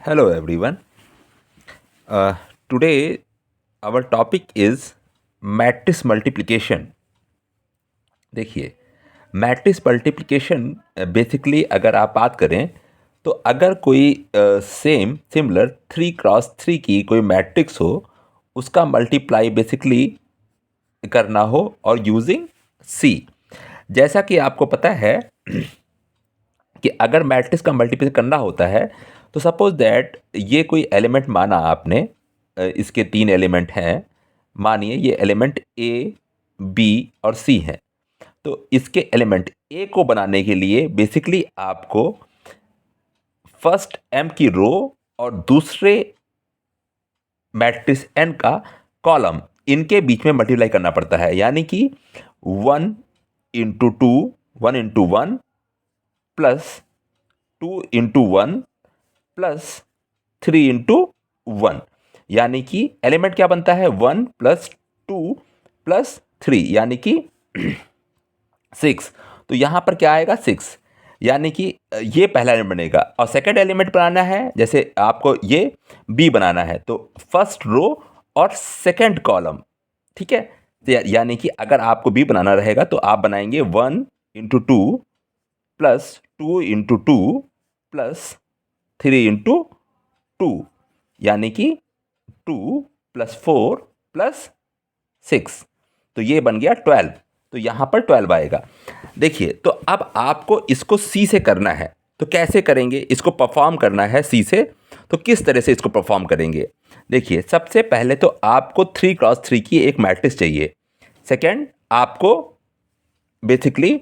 Hello everyone. Today our topic is matrix multiplication. देखिए, matrix multiplication basically अगर आप बात करें तो अगर कोई सिमिलर 3x3 की कोई मैट्रिक्स हो, उसका मल्टीप्लाई बेसिकली करना हो और यूजिंग सी. जैसा कि आपको पता है कि अगर मैट्रिक्स का मल्टीप्लिकेशन करना होता है तो सपोज दैट ये कोई एलिमेंट माना आपने, इसके 3 एलिमेंट हैं. मानिए ये एलिमेंट ए, बी और सी हैं. तो इसके एलिमेंट ए को बनाने के लिए बेसिकली आपको फर्स्ट एम की रो और दूसरे मैट्रिक्स एन का कॉलम, इनके बीच में मल्टीप्लाई करना पड़ता है. यानी कि 1 into 2, 1 into 1 plus 2 into 1 plus 3 into 1. यानी कि एलिमेंट क्या बनता है 1 प्लस 2 प्लस 3 यानी कि 6. तो यहां पर क्या आएगा 6. यानी कि ये पहला एलिमेंट बनेगा. और सेकंड एलिमेंट बनाना है, जैसे आपको ये बी बनाना है, तो फर्स्ट रो और सेकंड कॉलम. ठीक है. तो यानी कि अगर आपको बी बनाना रहेगा तो आप बनाएंगे 1 into 2 plus 2 into 2 plus 3 into 2. यानी कि 2 प्लस 4 प्लस 6. तो ये बन गया 12. तो यहां पर 12 आएगा. देखिए, तो अब आपको इसको सी से करना है. तो कैसे करेंगे? इसको परफॉर्म करना है सी से. तो किस तरह से इसको परफॉर्म करेंगे? देखिए, सबसे पहले तो आपको 3x3 की एक मैट्रिक्स चाहिए. सेकेंड, आपको बेसिकली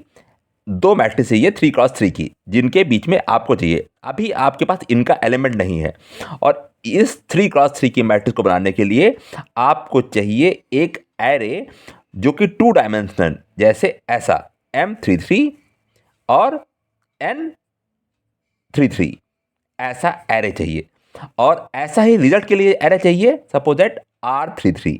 2 मैट्रिक्स चाहिए 3x3 की, जिनके बीच में आपको चाहिए. अभी आपके पास इनका एलिमेंट नहीं है. और इस 3x3 की मैट्रिक्स को बनाने के लिए आपको चाहिए एक एरे जो कि 2 डायमेंशनल, जैसे ऐसा M33 और N33, ऐसा एरे चाहिए. और ऐसा ही रिजल्ट के लिए एरे चाहिए सपोज दैट R33,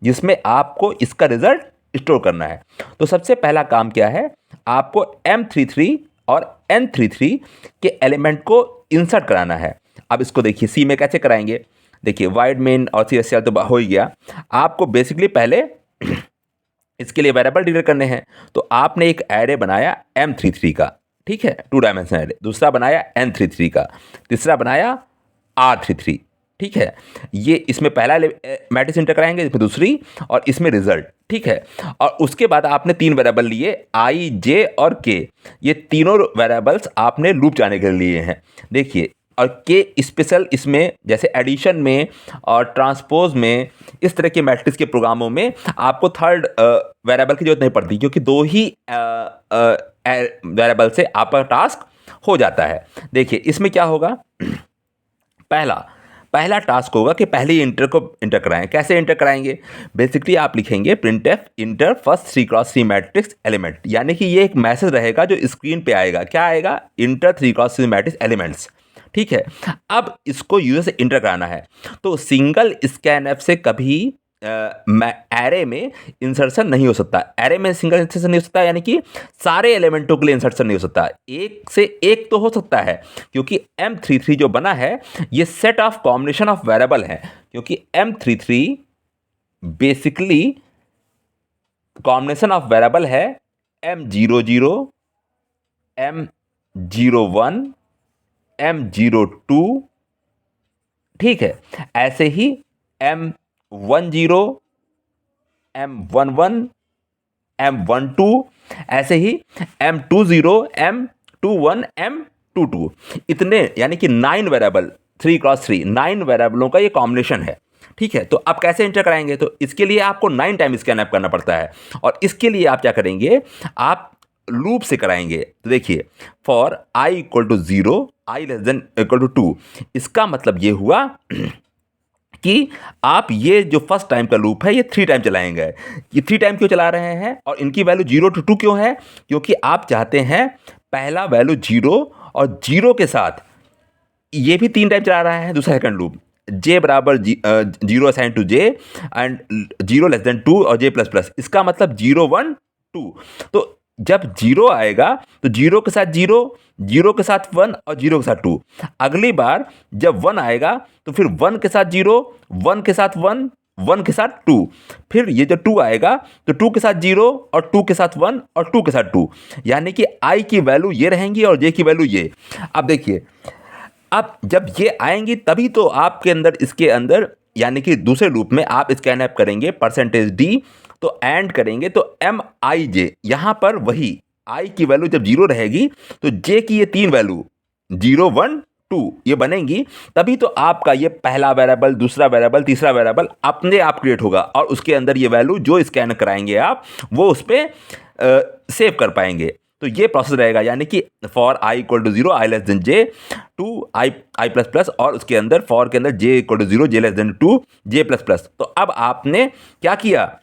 जिसमें आपको इसका रिजल्ट स्टोर करना है. तो सबसे पहला काम क्या है, आपको M33 और N33 के एलिमेंट को इंसर्ट कराना है. अब इसको देखिए सी में कैसे कराएंगे. देखिए, वाइड मेन और CSL तो हो ही गया. आपको बेसिकली पहले इसके लिए वेरिएबल डिक्लेयर करने हैं. तो आपने एक एरे बनाया M33 का, ठीक है, 2 डायमेंशनल एरे. दूसरा बनाया N33 का. तीसरा बनाया R33. ठीक है. ये इसमें पहला मैट्रिक्स इंटर कराएंगे, इसमें दूसरी, और इसमें रिजल्ट. ठीक है. और उसके बाद आपने 3 वेरिएबल लिए I, J और K. ये तीनों वेरिएबल्स आपने लूप जाने के लिए हैं. देखिए, और के स्पेशल इसमें, जैसे एडिशन में और ट्रांसपोज में, इस तरह के मैट्रिक्स के प्रोग्रामों में आपको थर्ड वेरिएबल की जरूरत नहीं पड़ती, क्योंकि 2 ही वेरिएबल से आपका टास्क हो जाता है. देखिए, इसमें क्या होगा, पहला टास्क होगा कि पहले इंटर को इंटर कराएं. कैसे इंटर कराएंगे? बेसिकली आप लिखेंगे printf inter first 3x3 matrix element. यानी कि ये एक मैसेज रहेगा जो स्क्रीन पे आएगा. क्या आएगा? Inter 3x3 matrix elements. ठीक है. अब इसको यूजर से इंटर कराना है. तो सिंगल स्कैनएफ से कभी एरे में इंसर्शन नहीं हो सकता. एरे में सिंगल इंसर्शन नहीं हो सकता, यानी कि सारे एलिमेंटों के लिए इंसर्शन नहीं हो सकता. एक से एक तो हो सकता है, क्योंकि M33 जो बना है ये set of combination of variable है. क्योंकि M33 basically combination of variable है M00, M01, M02. ठीक है. ऐसे ही M10, M11, M12, ऐसे ही M20, M21, M22. इतने, यानी कि 9 वेरिएबल, 3x3 9 वेरिएबलों का ये कॉम्बिनेशन है. ठीक है. तो आप कैसे इंटर कराएंगे? तो इसके लिए आपको 9 टाइम स्कैनअप करना पड़ता है. और इसके लिए आप क्या करेंगे, आप लूप से कराएंगे. तो देखिए, for I equal to 0, I less than equal to 2. इसका मतलब ये हुआ कि आप ये जो फर्स्ट टाइम का लूप है ये 3 टाइम चलाएंगे. ये 3 टाइम क्यों चला रहे हैं, और इनकी वैल्यू 0 to 2 क्यों है? क्योंकि आप चाहते हैं पहला वैल्यू 0, और 0 के साथ ये भी 3 टाइम चला रहा है दूसरा सेकंड लूप. J बराबर 0 assign to J and 0 less than 2 और J प्लस प्लस. इसका मतलब 0 1 2. तो जब जीरो आएगा तो जीरो के साथ जीरो, जीरो के साथ वन और जीरो के साथ टू। अगली बार जब वन आएगा तो फिर वन के साथ जीरो, वन के साथ वन, वन के साथ टू। फिर ये जो टू आएगा तो टू के साथ जीरो और टू के साथ वन और टू के साथ टू। यानी कि आई की वैल्यू ये रहेंगी और जे की वैल्यू ये। अब देखिए, अब जब ये आएंगी तभी तो आपके अंदर, इसके अंदर यानी कि दूसरे लूप में आप स्कैनएप करेंगे परसेंटेज डी, तो एंड करेंगे तो एम आई जे, यहां पर वही आई की वैल्यू जब जीरो रहेगी तो जे की ये तीन वैल्यू जीरो वन टू ये बनेंगी, तभी तो आपका ये पहला वेरिएबल, दूसरा वेरिएबल, तीसरा वेरिएबल अपने आप क्रिएट होगा और उसके अंदर ये वैल्यू जो स्कैन कराएंगे आप वो उस पर सेव कर पाएंगे। तो ये प्रोसेस रहेगा, यानी कि for I equal to zero, I less than J, two I plus plus, और उसके अंदर फॉर के अंदर J equal to zero, J less than two, J plus plus. तो अब आपने क्या किया,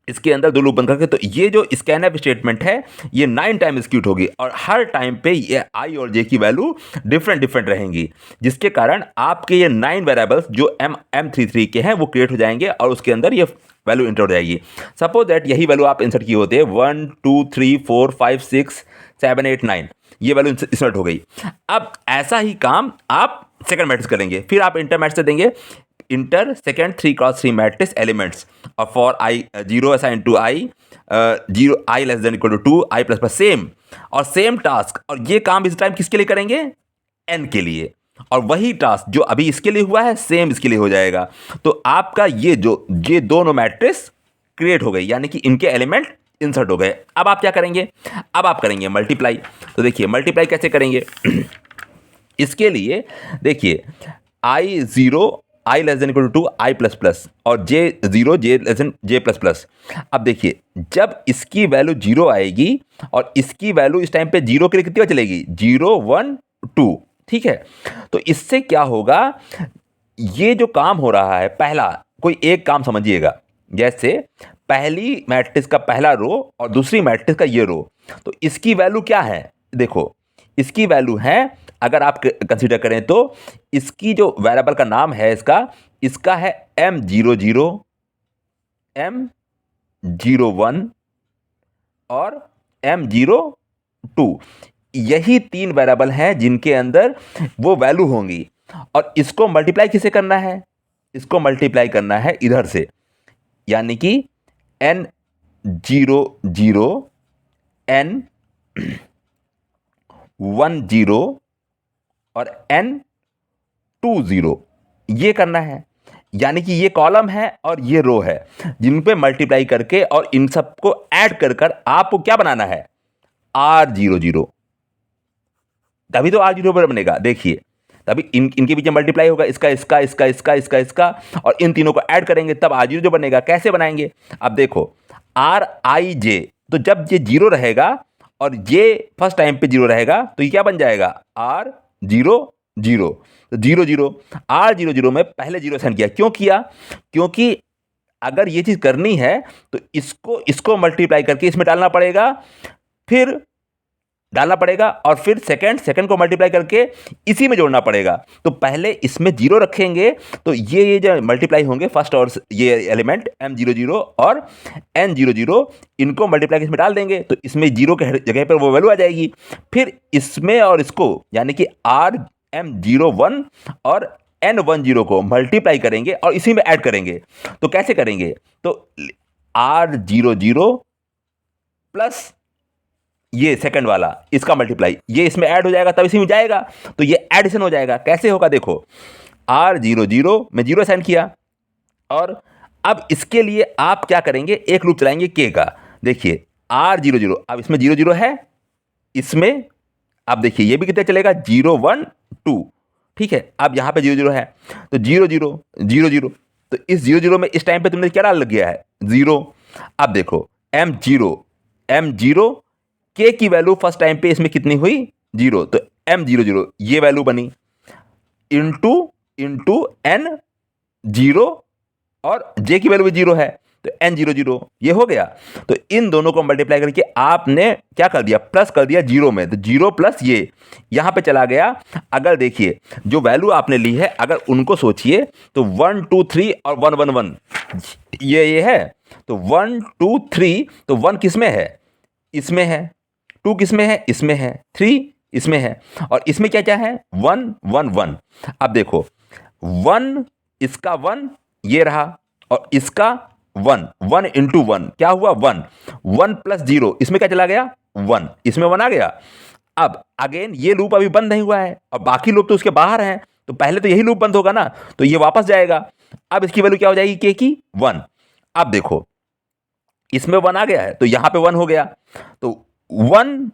इसके अंदर दो लूप बंद करके, तो ये जो स्कैनएप स्टेटमेंट है ये 9 टाइम एग्जीक्यूट होगी और हर टाइम पे ये आई और जे की वैल्यू डिफरेंट डिफरेंट रहेंगी, जिसके कारण आपके ये 9 वेरिएबल्स जो M33 के हैं वो क्रिएट हो जाएंगे और उसके अंदर ये वैल्यू इंटर हो जाएगी। सपोज दैट यही वैल्यू आप इंसर्ट किए होते हैं 1 2 3 4 5 6 7 8 9, ये वैल्यू इंसर्ट हो गई। अब ऐसा ही काम आप सेकंड मैट्रिक्स करेंगे, फिर आप इंटर मैट्रिक्स देंगे, enter second 3x3 matrix elements और for I zero assign to I, zero I less than equal to two, I plus plus same और सेम टास्क। और ये काम इस टाइम किसके लिए करेंगे, n के लिए, और वही टास्क जो अभी इसके लिए हुआ है सेम इसके लिए हो जाएगा। तो आपका ये दोनों मैट्रिक्स क्रिएट हो गई, यानी कि इनके एलिमेंट इंसर्ट हो गए। अब आप क्या करेंगे, अब आप करेंगे मल्टीप्लाई। तो देखिए मल्टीप्लाई कैसे करेंगे इसके लिए देखिए I zero, I less than equal to two, I plus plus और J zero, J less than J plus plus. अब देखिए जब इसकी वैल्यू जीरो आएगी और इसकी वैल्यू इस टाइम पे जीरो के लिए कितनी बार चलेगी, जीरो वन टू, ठीक है। तो इससे क्या होगा, ये जो काम हो रहा है पहला, कोई एक काम समझिएगा, जैसे पहली मैट्रिक्स का पहला रो और दूसरी मैट्रिक्स का ये रो, तो इसकी वैल्यू क्या है, देखो इसकी वैल्यू है, अगर आप कंसीडर करें तो इसकी जो वेरिएबल का नाम है इसका है M00, M01 और M02। यही तीन वेरिएबल हैं जिनके अंदर वो वैल्यू होंगी और इसको मल्टीप्लाई किसे करना है, इसको मल्टीप्लाई करना है इधर से, यानी कि N00, N10 और N20 ये करना है। यानी कि ये कॉलम है और ये रो है जिन पे मल्टीप्लाई करके और इन सबको ऐड कर कर आपको क्या बनाना है, R00, तभी तो R0 पर बनेगा। देखिए तभी इनके बीच में मल्टीप्लाई होगा, इसका इसका इसका इसका इसका इसका और इन तीनों को ऐड करेंगे तब R0 जो बनेगा। कैसे बनाएंगे, अब देखो RIJ, तो जब ये जीरो रहेगा और ये फर्स्ट टाइम पे जीरो रहेगा तो ये क्या बन जाएगा, R00, तो 00, R00 में पहले जीरो सेंड किया, क्यों किया, क्योंकि अगर ये चीज करनी है तो इसको मल्टीप्लाई करके इसमें डालना पड़ेगा, फिर डालना पड़ेगा और फिर सेकंड को मल्टीप्लाई करके इसी में जोड़ना पड़ेगा। तो पहले इसमें जीरो रखेंगे तो ये जो मल्टीप्लाई होंगे फर्स्ट और ये एलिमेंट M00 और N00, इनको मल्टीप्लाई इसमें डाल देंगे तो इसमें जीरो के जगह पर वो वैल्यू आ जाएगी। फिर इसमें और इसको यानी कि RM01 और N10 को मल्टीप्लाई करेंगे और इसी में ऐड करेंगे। तो कैसे करेंगे, तो R00 प्लस ये सेकंड वाला इसका मल्टीप्लाई, ये इसमें ऐड हो जाएगा तब इसी में जाएगा, तो ये एडिशन हो जाएगा। कैसे होगा, देखो R00 में जीरो साइन किया और अब इसके लिए आप क्या करेंगे, एक लूप चलाएंगे k का। देखिए R00, अब इसमें 00 है, इसमें अब देखिए ये भी कितने चलेगा, 0 1 2, ठीक है। अब यहाँ पे 00 है तो 0 0 0 0, तो इस 0 0 में इस टाइम पे तुमने क्या डाल लग गया है, 0। अब देखो M0 k की वैल्यू फर्स्ट टाइम पे इसमें कितनी हुई, 0, तो M00 ये वैल्यू बनी इंटू N0 और j की वैल्यू भी 0 है तो N00 ये हो गया। तो इन दोनों को मल्टीप्लाई करके आपने क्या कर दिया, प्लस कर दिया 0 में, तो 0 प्लस ये यहां पे चला गया। अगर देखिए जो वैल्यू आपने ली है अगर उनको सोचिए तो 1 2 3 और 1 1 1 ये है, तो 1 2 3, तो 1 किस में है, इसमें है, 2 किसमें है, इसमें है, 3 इसमें है, और इसमें क्या क्या है, 1 1 1। अब देखो 1, इसका 1 ये रहा, और इसका 1 1 इंटू 1 क्या हुआ, 1 1 प्लस 0 इसमें क्या चला गया, 1 इसमें 1 आ गया। अब अगेन ये लूप अभी बंद नहीं हुआ है, और बाकी लूप तो उसके बाहर हैं, तो पहले तो यही लूप बंद होगा ना, तो ये वापस जाएगा। अब इसकी वैल्यू क्या हो जाएगी के की, 1। अब देखो इसमें 1 आ गया है, तो यहां पे 1 हो गया, तो 1,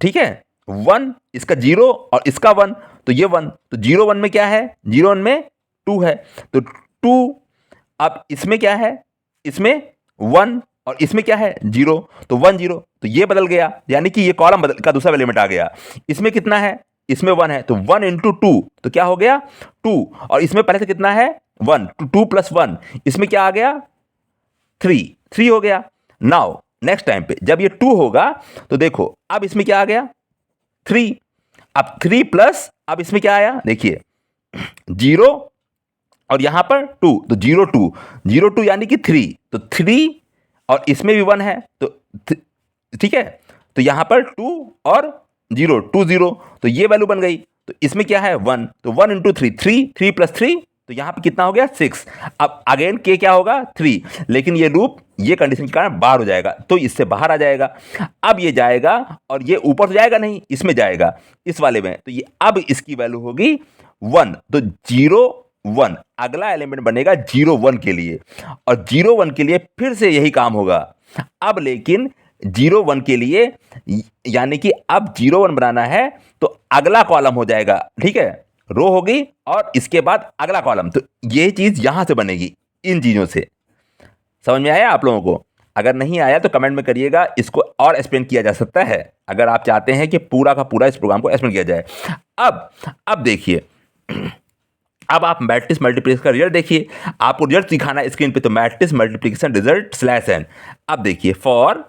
ठीक है, 1 इसका 0 और इसका 1, तो ये 1, तो 0 1 में क्या है, 0 1 में 2 है, तो 2। अब इसमें क्या है, इसमें 1 और इसमें क्या है, 0, तो 1 0, तो ये बदल गया, यानी कि ये कॉलम बदल का दूसरा एलिमेंट आ गया। इसमें कितना है, इसमें 1 है, तो 1 इंटू 2 तो क्या हो गया, 2, और इसमें पहले से कितना है, 1, 2 प्लस 1 इसमें क्या आ गया, 3 हो गया। नाउ नेक्स्ट टाइम पे जब ये 2 होगा तो देखो अब इसमें क्या आ गया, 3। अब 3 प्लस अब इसमें क्या आया, देखिए 0 और यहां पर 2, तो 0 2 0 2 यानी कि 3, तो 3 और इसमें भी 1 है, तो ठीक है, तो यहां पर 2 और 0 2 0, तो ये वैल्यू बन गई। तो इसमें क्या है, 1, तो 1 इंटू 3 3 प्लस 3, तो यहां पे कितना हो गया, 6। अब अगेन के क्या होगा, 3, लेकिन ये लूप ये कंडीशन के कारण बाहर हो जाएगा, तो इससे बाहर आ जाएगा। अब ये जाएगा और ये ऊपर तो जाएगा नहीं, इसमें जाएगा, इस वाले में, तो ये अब इसकी वैल्यू होगी 1, तो 0 1 अगला एलिमेंट बनेगा 0 1 के लिए, और 0 1 के लिए फिर से यही काम होगा। अब लेकिन 0 1 के लिए यानी कि अब 0 1 बनाना है तो अगला कॉलम हो जाएगा, ठीक है, रो होगी और इसके बाद अगला कॉलम, तो ये चीज यहां से बनेगी, इन चीजों से। समझ में आया आप लोगों को? अगर नहीं आया तो कमेंट में करिएगा, इसको और एक्सप्लेन किया जा सकता है अगर आप चाहते हैं कि पूरा का पूरा इस प्रोग्राम को एक्सप्लेन किया जाए। अब देखिए, अब आप मैट्रिक्स मल्टीप्लिकेशन का रिजल्ट देखिए, आपको रिजल्ट दिखाना है स्क्रीन पे, तो मैट्रिक्स मल्टीप्लिकेशन रिजल्ट /n। अब देखिए फॉर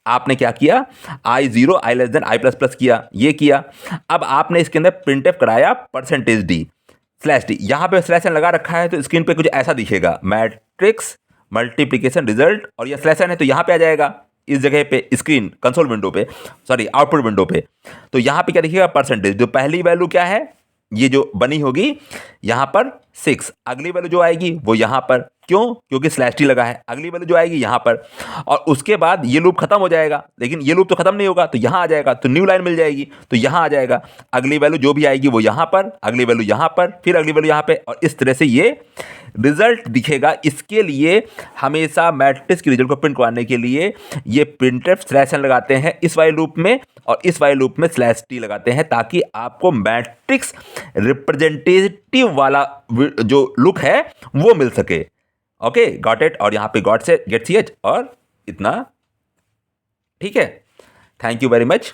आपने क्या किया, I0 I less then I plus plus किया, ये किया। अब आपने इसके अंदर प्रिंटफ कराया %d/d, यहां पे /n लगा रखा है, तो स्क्रीन पे कुछ ऐसा दिखेगा, मैट्रिक्स मल्टीप्लिकेशन रिजल्ट, और ये /n है तो यहां पे आ जाएगा, इस जगह पे स्क्रीन कंसोल विंडो पे, सॉरी आउटपुट विंडो पे। तो यहां पे क्या दिखेगा, %, जो पहली वैल्यू क्या है, ये जो बनी होगी यहां पर 6, अगली वैल्यू जो आएगी वो यहां पर, क्यों, क्योंकि /t लगा है, अगली वैल्यू जो आएगी यहां पर, और उसके बाद ये लूप खत्म हो जाएगा, लेकिन ये लूप तो खत्म नहीं होगा, तो यहां आ जाएगा, तो न्यू लाइन मिल जाएगी, तो यहां आ जाएगा, अगली वैल्यू जो भी आएगी वो यहां पर, अगली वैल्यू यहां पर, फिर अगली वैल्यू यहां पे, और इस तरह से ये रिजल्ट दिखेगा। इसके लिए हमेशा मैट्रिक्स की रिजल्ट को प्रिंट करवाने के लिए ये प्रिंटफ /n लगाते हैं इस वाले लूप में, और इस वाले लूप में /t लगाते हैं, ताकि आपको मैट्रिक्स रिप्रेजेंटेटिव वाला जो लुक है वो मिल सके। ओके, गॉट इट, और यहां पे गॉट से गेट ch, और इतना, ठीक है। Thank you very much.